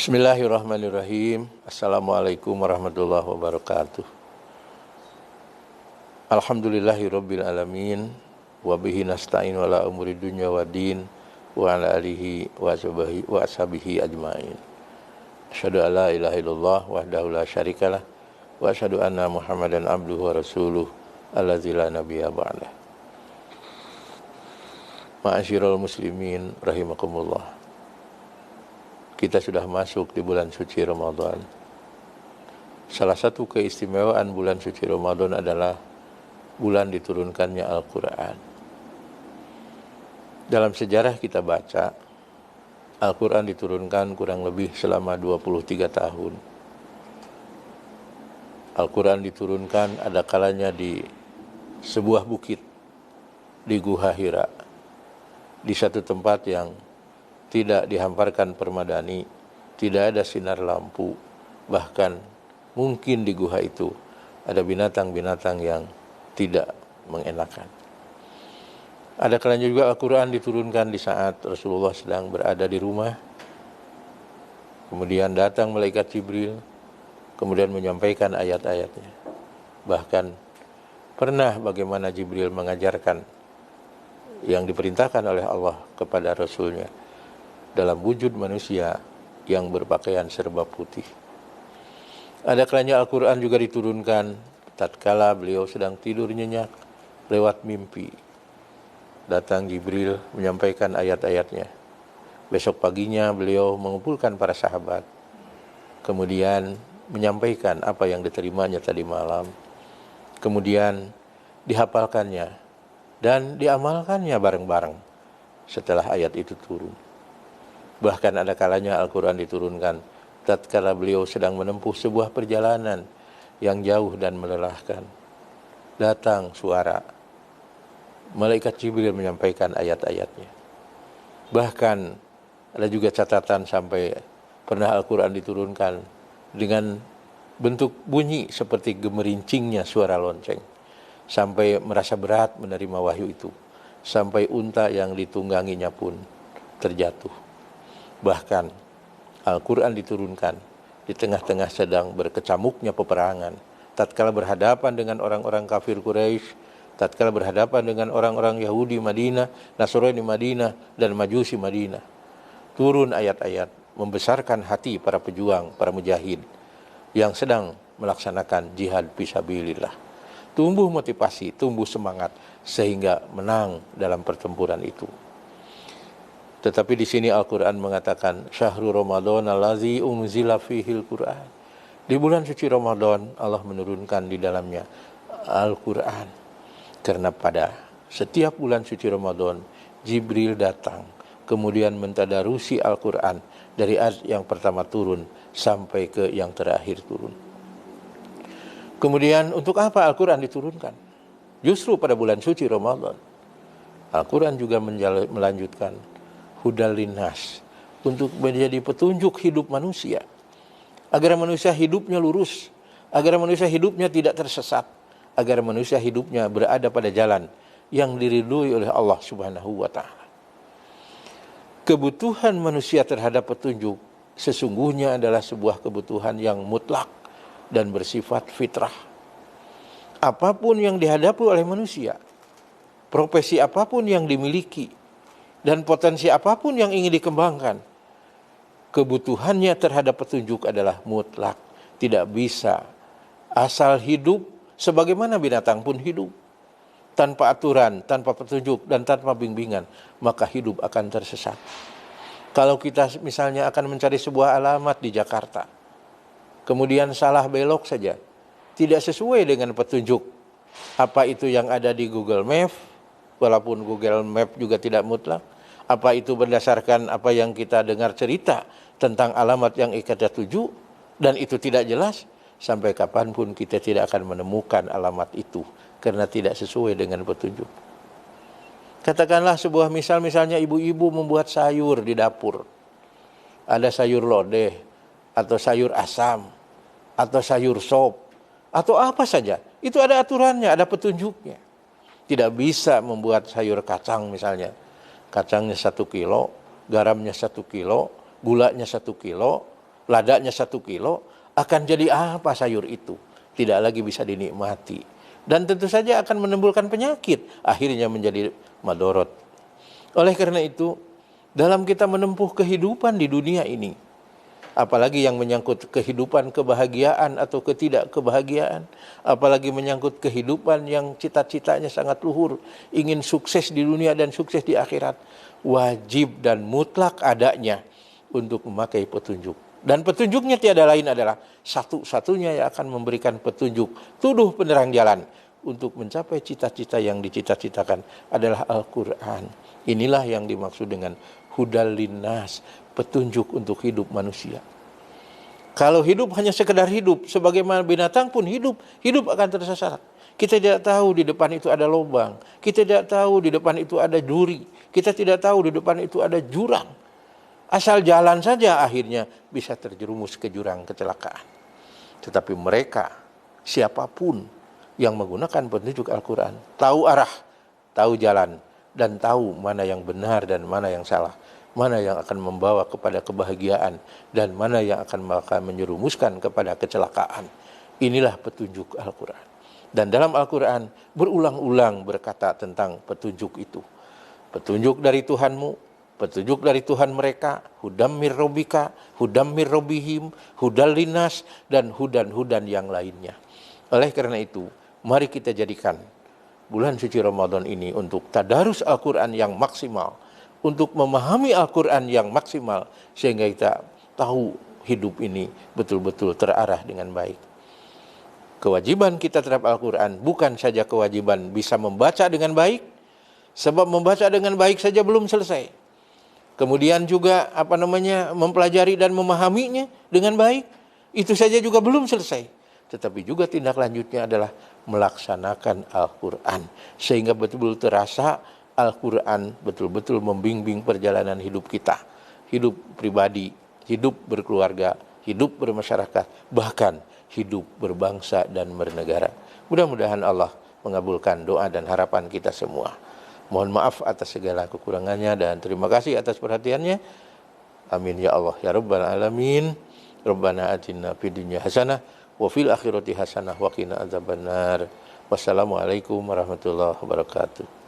Bismillahirrahmanirrahim. Assalamualaikum warahmatullahi wabarakatuh. Alhamdulillahirabbil alamin wa bihi nasta'in wala umuri dunya waddin wa ala alihi wa ashabihi ajmain. Asyhadu an la ilaha illallah wahdahu la syarikalah wa asyhadu anna Muhammadan abduhu wa rasuluh allazi la nabiyya ba'dah. Ma'asyiral muslimin rahimakumullah. Kita sudah masuk di bulan suci Ramadan. Salah satu keistimewaan bulan suci Ramadan adalah bulan diturunkannya Al-Quran. Dalam sejarah kita baca, Al-Quran diturunkan kurang lebih selama 23 tahun. Al-Quran diturunkan ada kalanya di sebuah bukit, di Gua Hira, di satu tempat yang tidak dihamparkan permadani, tidak ada sinar lampu, bahkan mungkin di gua itu ada binatang-binatang yang tidak mengenakan. Ada kalanya juga Al-Quran diturunkan di saat Rasulullah sedang berada di rumah, kemudian datang malaikat Jibril, kemudian menyampaikan ayat-ayatnya. Bahkan pernah bagaimana Jibril mengajarkan yang diperintahkan oleh Allah kepada Rasulnya dalam wujud manusia yang berpakaian serba putih. Ada kalanya Al-Quran juga diturunkan tatkala beliau sedang tidur nyenyak lewat mimpi. Datang Jibril menyampaikan ayat-ayatnya. Besok paginya beliau mengumpulkan para sahabat, kemudian menyampaikan apa yang diterimanya tadi malam, kemudian dihafalkannya dan diamalkannya bareng-bareng setelah ayat itu turun. Bahkan ada kalanya Al-Quran diturunkan tatkala beliau sedang menempuh sebuah perjalanan yang jauh dan melelahkan. Datang suara malaikat Jibril menyampaikan ayat-ayatnya. Bahkan ada juga catatan sampai pernah Al-Quran diturunkan dengan bentuk bunyi seperti gemerincingnya suara lonceng, sampai merasa berat menerima wahyu itu, sampai unta yang ditungganginya pun terjatuh. Bahkan Al-Quran diturunkan di tengah-tengah sedang berkecamuknya peperangan, tatkala berhadapan dengan orang-orang kafir Quraisy, tatkala berhadapan dengan orang-orang Yahudi Madinah, Nasrani Madinah, dan Majusi Madinah. Turun ayat-ayat membesarkan hati para pejuang, para mujahid yang sedang melaksanakan jihad fisabilillah. Tumbuh motivasi, tumbuh semangat sehingga menang dalam pertempuran itu. Tetapi di sini Al-Quran mengatakan Syahrul Ramadan allazi unzila fihil Quran. Di bulan suci Ramadan Allah menurunkan di dalamnya Al-Quran. Karena pada setiap bulan suci Ramadan Jibril datang, kemudian mentadarusi Al-Quran dari ayat yang pertama turun sampai ke yang terakhir turun. Kemudian untuk apa Al-Quran diturunkan? Justru pada bulan suci Ramadan Al-Quran juga melanjutkan hudal linnas, untuk menjadi petunjuk hidup manusia, agar manusia hidupnya lurus, agar manusia hidupnya tidak tersesat, agar manusia hidupnya berada pada jalan yang diridhoi oleh Allah Subhanahu wa taala. Kebutuhan manusia terhadap petunjuk sesungguhnya adalah sebuah kebutuhan yang mutlak dan bersifat fitrah. Apapun yang dihadapi oleh manusia, profesi apapun yang dimiliki, dan potensi apapun yang ingin dikembangkan, kebutuhannya terhadap petunjuk adalah mutlak. Tidak bisa asal hidup sebagaimana binatang pun hidup, tanpa aturan, tanpa petunjuk, dan tanpa bimbingan, maka hidup akan tersesat. Kalau kita misalnya akan mencari sebuah alamat di Jakarta, kemudian salah belok saja, tidak sesuai dengan petunjuk apa itu yang ada di Google Map, walaupun Google Map juga tidak mutlak, apa itu berdasarkan apa yang kita dengar cerita tentang alamat yang kita tuju, dan itu tidak jelas, sampai kapanpun kita tidak akan menemukan alamat itu, karena tidak sesuai dengan petunjuk. Katakanlah sebuah misalnya ibu-ibu membuat sayur di dapur. Ada sayur lodeh, atau sayur asam, atau sayur sop, atau apa saja. Itu ada aturannya, ada petunjuknya. Tidak bisa membuat sayur kacang misalnya. Kacangnya 1 kilo, garamnya 1 kilo, gulanya 1 kilo, ladanya 1 kilo, akan jadi apa sayur itu? Tidak lagi bisa dinikmati. Dan tentu saja akan menimbulkan penyakit, akhirnya menjadi madorot. Oleh karena itu, dalam kita menempuh kehidupan di dunia ini, apalagi yang menyangkut kehidupan kebahagiaan atau ketidakkebahagiaan, apalagi menyangkut kehidupan yang cita-citanya sangat luhur, ingin sukses di dunia dan sukses di akhirat, wajib dan mutlak adanya untuk memakai petunjuk. Dan petunjuknya tiada lain adalah satu-satunya yang akan memberikan petunjuk, tuduh penerang jalan untuk mencapai cita-cita yang dicita-citakan adalah Al-Quran. Inilah yang dimaksud dengan hudal linnas, petunjuk untuk hidup manusia. Kalau hidup hanya sekedar hidup, sebagaimana binatang pun hidup akan tersesat. Kita tidak tahu di depan itu ada lubang, kita tidak tahu di depan itu ada duri, kita tidak tahu di depan itu ada jurang. Asal jalan saja akhirnya bisa terjerumus ke jurang kecelakaan. Tetapi mereka, siapapun yang menggunakan petunjuk Al-Quran, tahu arah, tahu jalan, dan tahu mana yang benar dan mana yang salah, mana yang akan membawa kepada kebahagiaan dan mana yang akan menyerumuskan kepada kecelakaan. Inilah petunjuk Al-Quran. Dan dalam Al-Quran berulang-ulang berkata tentang petunjuk itu. Petunjuk dari Tuhanmu, petunjuk dari Tuhan mereka, hudam mir robbika, hudam mir robbihim, hudal linas, dan hudan-hudan yang lainnya. Oleh karena itu, mari kita jadikan bulan suci Ramadan ini untuk tadarus Al-Quran yang maksimal, untuk memahami Al-Quran yang maksimal, sehingga kita tahu hidup ini betul-betul terarah dengan baik. Kewajiban kita terhadap Al-Quran bukan saja kewajiban bisa membaca dengan baik, sebab membaca dengan baik saja belum selesai. Kemudian juga mempelajari dan memahaminya dengan baik, itu saja juga belum selesai. Tetapi juga tindak lanjutnya adalah melaksanakan Al-Quran, sehingga betul-betul terasa Al-Quran betul-betul membimbing perjalanan hidup kita, hidup pribadi, hidup berkeluarga, hidup bermasyarakat, bahkan hidup berbangsa dan bernegara. Mudah-mudahan Allah mengabulkan doa dan harapan kita semua. Mohon maaf atas segala kekurangannya dan terima kasih atas perhatiannya. Amin ya Allah ya Rabbal Alamin. Rabbana atina fid dunya hasanah wa fil akhirati hasanah wa qina adzabannar. Wassalamualaikum warahmatullahi wabarakatuh.